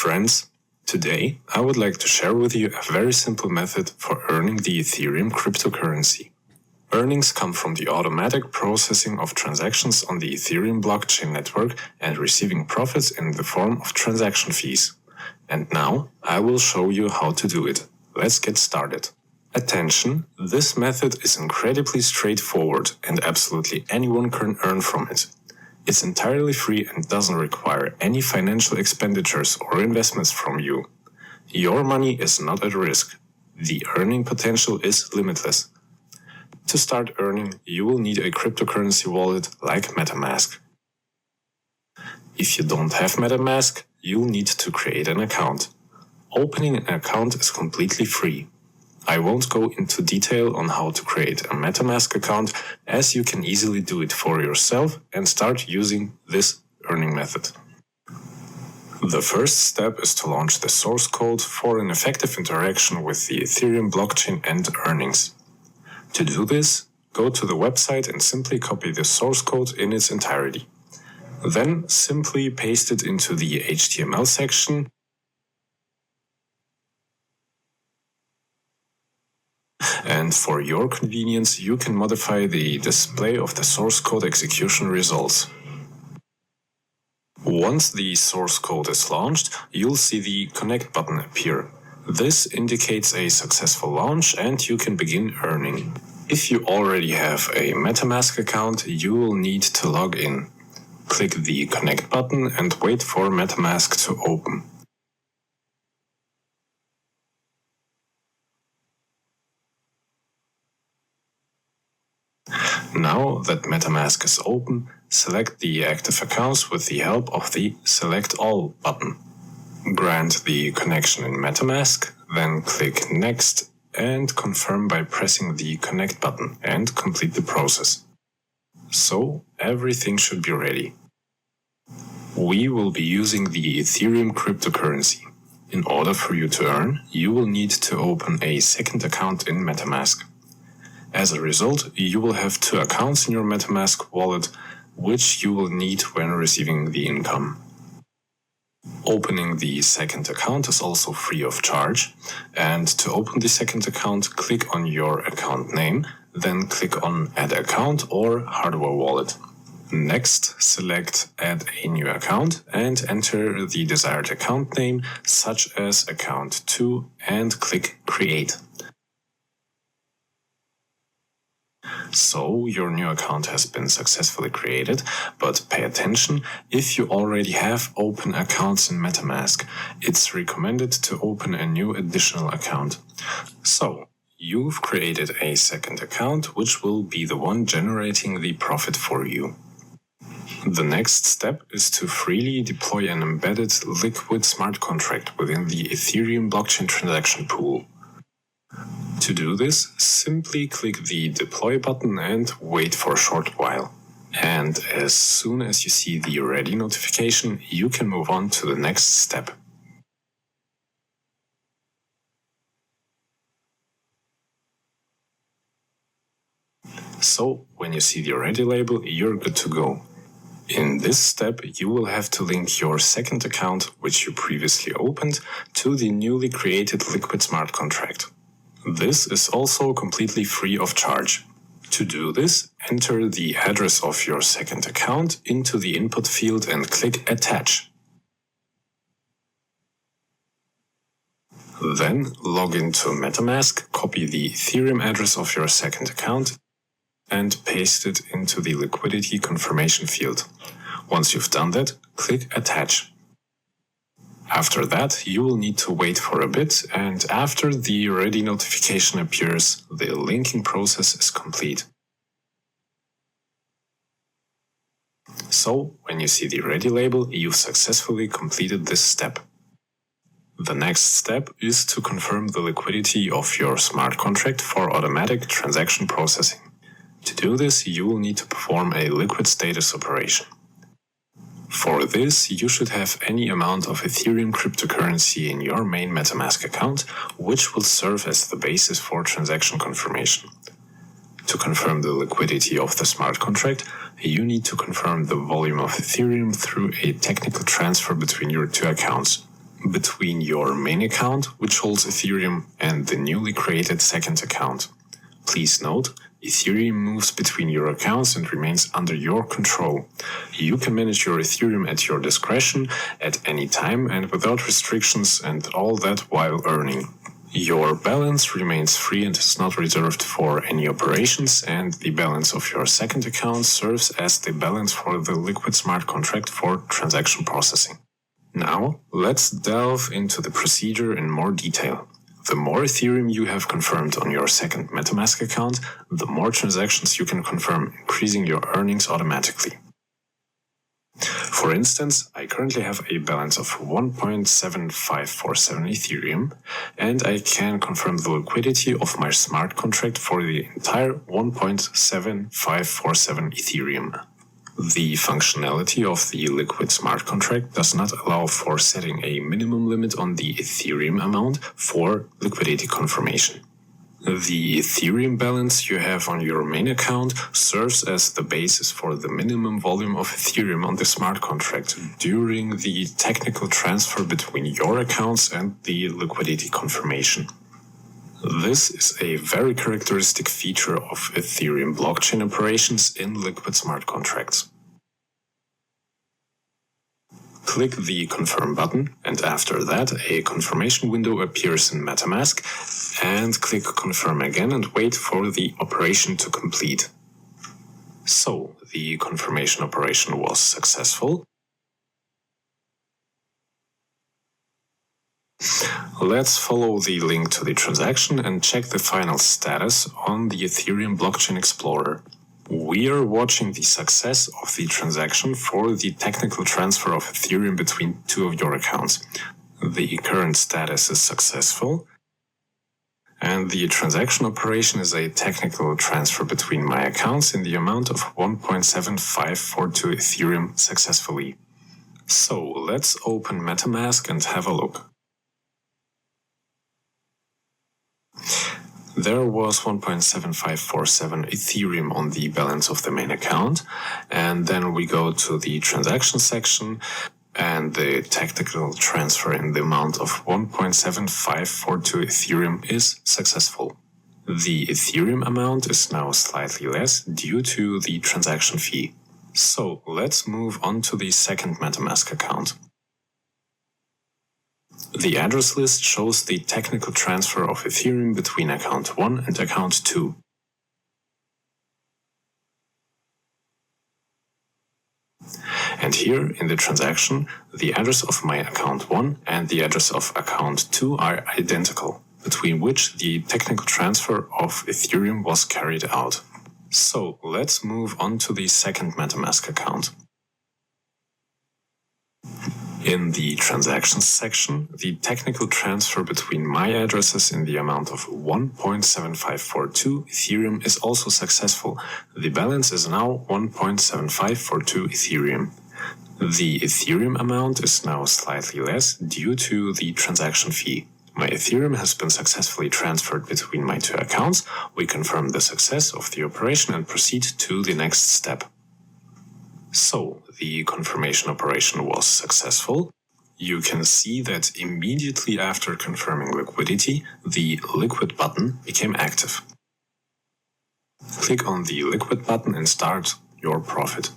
Friends, today I would like to share with you a very simple method for earning the Ethereum cryptocurrency. Earnings come from the automatic processing of transactions on the Ethereum blockchain network and receiving profits in the form of transaction fees. And now I will show you how to do it. Let's get started. Attention, this method is incredibly straightforward and absolutely anyone can earn from it. It's entirely free and doesn't require any financial expenditures or investments from you. Your money is not at risk. The earning potential is limitless. To start earning, you will need a cryptocurrency wallet like MetaMask. If you don't have MetaMask, you'll need to create an account. Opening an account is completely free. I won't go into detail on how to create a MetaMask account, as you can easily do it for yourself and start using this earning method. The first step is to launch the source code for an effective interaction with the Ethereum blockchain and earnings. To do this, go to the website and simply copy the source code in its entirety. Then simply paste it into the HTML section and for your convenience, you can modify the display of the source code execution results. Once the source code is launched, you'll see the Connect button appear. This indicates a successful launch and you can begin earning. If you already have a MetaMask account, you will need to log in. Click the Connect button and wait for MetaMask to open. Now that MetaMask is open, select the active accounts with the help of the Select All button. Grant the connection in MetaMask, then click Next and confirm by pressing the Connect button and complete the process. So, everything should be ready. We will be using the Ethereum cryptocurrency. In order for you to earn, you will need to open a second account in MetaMask. As a result, you will have two accounts in your MetaMask wallet, which you will need when receiving the income. Opening the second account is also free of charge, and to open the second account, click on your account name, then click on Add Account or Hardware Wallet. Next, select Add a New Account and enter the desired account name, such as Account 2, and click Create. So, your new account has been successfully created, but pay attention, if you already have open accounts in MetaMask, it's recommended to open a new additional account. So, you've created a second account, which will be the one generating the profit for you. The next step is to freely deploy an embedded liquid smart contract within the Ethereum blockchain transaction pool. To do this, simply click the Deploy button and wait for a short while. And as soon as you see the Ready notification, you can move on to the next step. So, when you see the Ready label, you're good to go. In this step, you will have to link your second account, which you previously opened, to the newly created liquid smart contract. This is also completely free of charge. To do this, enter the address of your second account into the input field and click Attach. Then log into MetaMask, copy the Ethereum address of your second account and paste it into the liquidity confirmation field. Once you've done that, click Attach. After that, you will need to wait for a bit, and after the Ready notification appears, the linking process is complete. So, when you see the Ready label, you've successfully completed this step. The next step is to confirm the liquidity of your smart contract for automatic transaction processing. To do this, you will need to perform a liquid status operation. For this, you should have any amount of Ethereum cryptocurrency in your main MetaMask account, which will serve as the basis for transaction confirmation. To confirm the liquidity of the smart contract, you need to confirm the volume of Ethereum through a technical transfer between your two accounts. between your main account, which holds Ethereum, and the newly created second account. Please note, Ethereum moves between your accounts and remains under your control. You can manage your Ethereum at your discretion at any time and without restrictions, and all that while earning. Your balance remains free and is not reserved for any operations, and the balance of your second account serves as the balance for the liquid smart contract for transaction processing. Now, let's delve into the procedure in more detail. The more Ethereum you have confirmed on your second MetaMask account, the more transactions you can confirm, increasing your earnings automatically. For instance, I currently have a balance of 1.7547 Ethereum, and I can confirm the liquidity of my smart contract for the entire 1.7547 Ethereum. The functionality of the liquid smart contract does not allow for setting a minimum limit on the Ethereum amount for liquidity confirmation. The Ethereum balance you have on your main account serves as the basis for the minimum volume of Ethereum on the smart contract during the technical transfer between your accounts and the liquidity confirmation. This is a very characteristic feature of Ethereum blockchain operations in liquid smart contracts. Click the Confirm button, and after that, a confirmation window appears in MetaMask, and click Confirm again and wait for the operation to complete. So, the confirmation operation was successful. Let's follow the link to the transaction and check the final status on the Ethereum Blockchain Explorer. We are watching the success of the transaction for the technical transfer of Ethereum between two of your accounts. The current status is successful, and the transaction operation is a technical transfer between my accounts in the amount of 1.7542 Ethereum successfully. So let's open MetaMask and have a look. There was 1.7547 Ethereum on the balance of the main account, and then we go to the transaction section, and the technical transfer in the amount of 1.7542 Ethereum is successful. The Ethereum amount is now slightly less due to the transaction fee. So let's move on to the second MetaMask account. The address list shows the technical transfer of Ethereum between account 1 and account 2. And here in the transaction, the address of my account 1 and the address of account 2 are identical, between which the technical transfer of Ethereum was carried out. So let's move on to the second MetaMask account. In the transactions section, the technical transfer between my addresses in the amount of 1.7542 Ethereum is also successful. The balance is now 1.7542 Ethereum. The Ethereum amount is now slightly less due to the transaction fee. My Ethereum has been successfully transferred between my two accounts. We confirm the success of the operation and proceed to the next step. So, the confirmation operation was successful. You can see that immediately after confirming liquidity, the liquid button became active. Click on the liquid button and start your profit.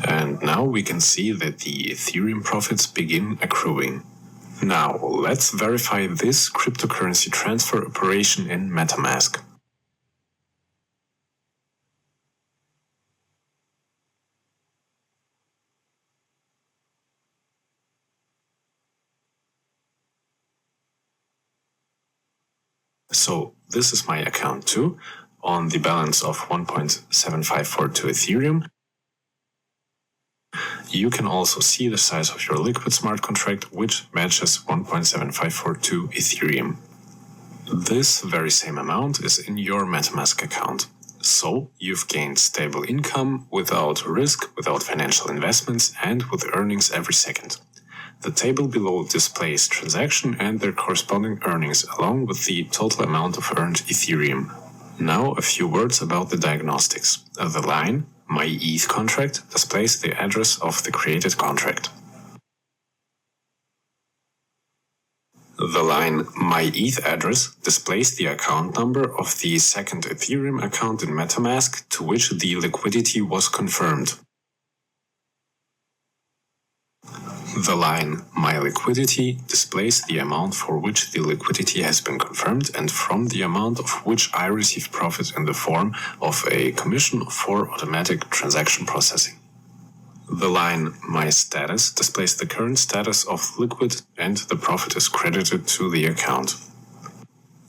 And now we can see that the Ethereum profits begin accruing. Now, let's verify this cryptocurrency transfer operation in MetaMask. So this is my account 2 on the balance of 1.7542 Ethereum. You can also see the size of your liquid smart contract, which matches 1.7542 Ethereum. This very same amount is in your MetaMask account. So you've gained stable income without risk, without financial investments, and with earnings every second. The table below displays transaction and their corresponding earnings along with the total amount of earned Ethereum. Now a few words about the diagnostics. The line myETH contract displays the address of the created contract. The line myETH address displays the account number of the second Ethereum account in MetaMask to which the liquidity was confirmed. The line myLiquidity displays the amount for which the liquidity has been confirmed and from the amount of which I received profit in the form of a commission for automatic transaction processing. The line myStatus displays the current status of liquid and the profit is credited to the account.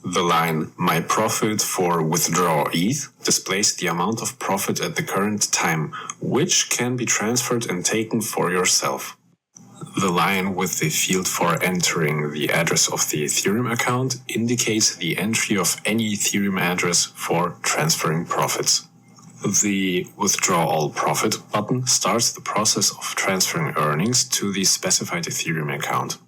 The line myProfit for withdraw ETH displays the amount of profit at the current time, which can be transferred and taken for yourself. The line with the field for entering the address of the Ethereum account indicates the entry of any Ethereum address for transferring profits. The Withdraw All Profit button starts the process of transferring earnings to the specified Ethereum account.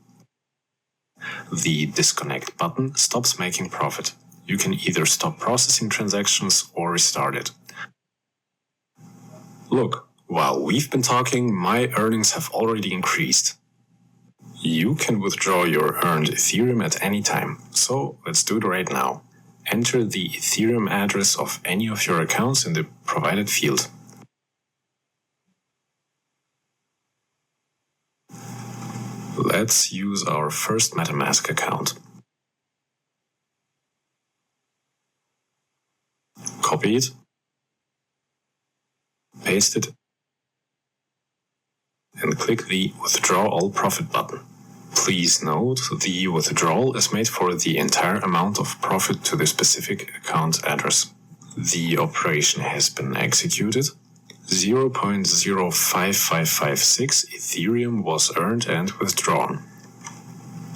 The Disconnect button stops making profit. You can either stop processing transactions or restart it. Look, while we've been talking, my earnings have already increased. You can withdraw your earned Ethereum at any time, so let's do it right now. Enter the Ethereum address of any of your accounts in the provided field. Let's use our first MetaMask account. Copy it, paste it, and click the Withdraw All Profit button. Please note the withdrawal is made for the entire amount of profit to the specific account address. The operation has been executed. 0.05556 Ethereum was earned and withdrawn.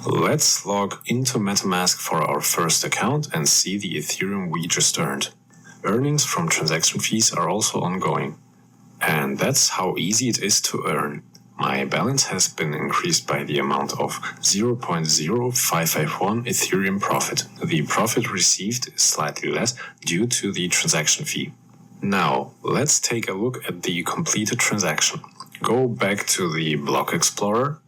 Let's log into MetaMask for our first account and see the Ethereum we just earned. Earnings from transaction fees are also ongoing. And that's how easy it is to earn. My balance has been increased by the amount of 0.0551 Ethereum profit. The profit received is slightly less due to the transaction fee. Now, let's take a look at the completed transaction. Go back to the Block Explorer.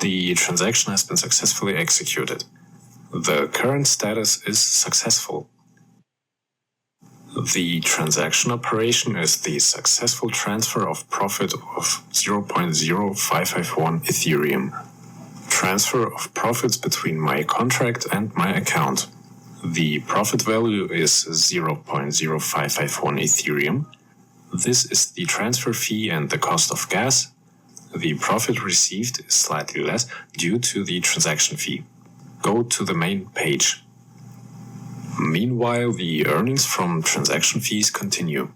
The transaction has been successfully executed. The current status is successful. The transaction operation is the successful transfer of profit of 0.0551 Ethereum. Transfer of profits between my contract and my account. The profit value is 0.0551 Ethereum. This is the transfer fee and the cost of gas. The profit received is slightly less due to the transaction fee. Go to the main page. Meanwhile, the earnings from transaction fees continue.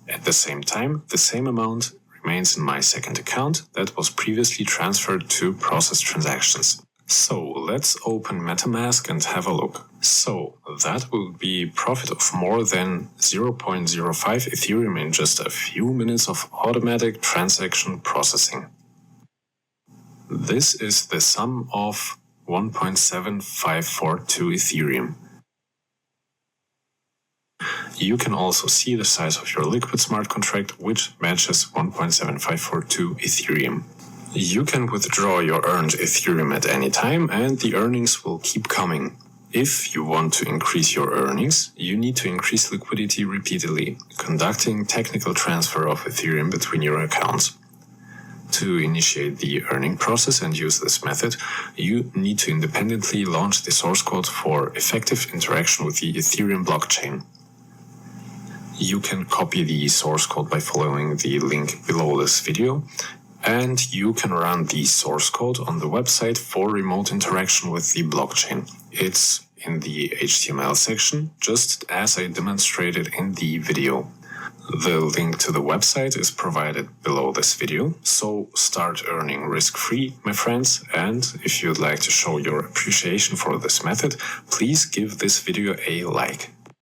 At the same time, the same amount remains in my second account that was previously transferred to process transactions. So let's open MetaMask and have a look. So that will be profit of more than 0.05 Ethereum in just a few minutes of automatic transaction processing. This is the sum of 1.7542 Ethereum. You can also see the size of your liquid smart contract, which matches 1.7542 Ethereum. You can withdraw your earned Ethereum at any time and the earnings will keep coming. If you want to increase your earnings, you need to increase liquidity repeatedly, conducting technical transfer of Ethereum between your accounts. To initiate the earning process and use this method, you need to independently launch the source code for effective interaction with the Ethereum blockchain. You can copy the source code by following the link below this video, and you can run the source code on the website for remote interaction with the blockchain. It's in the HTML section, just as I demonstrated in the video. The link to the website is provided below this video, so start earning risk-free, my friends, and if you'd like to show your appreciation for this method, please give this video a like.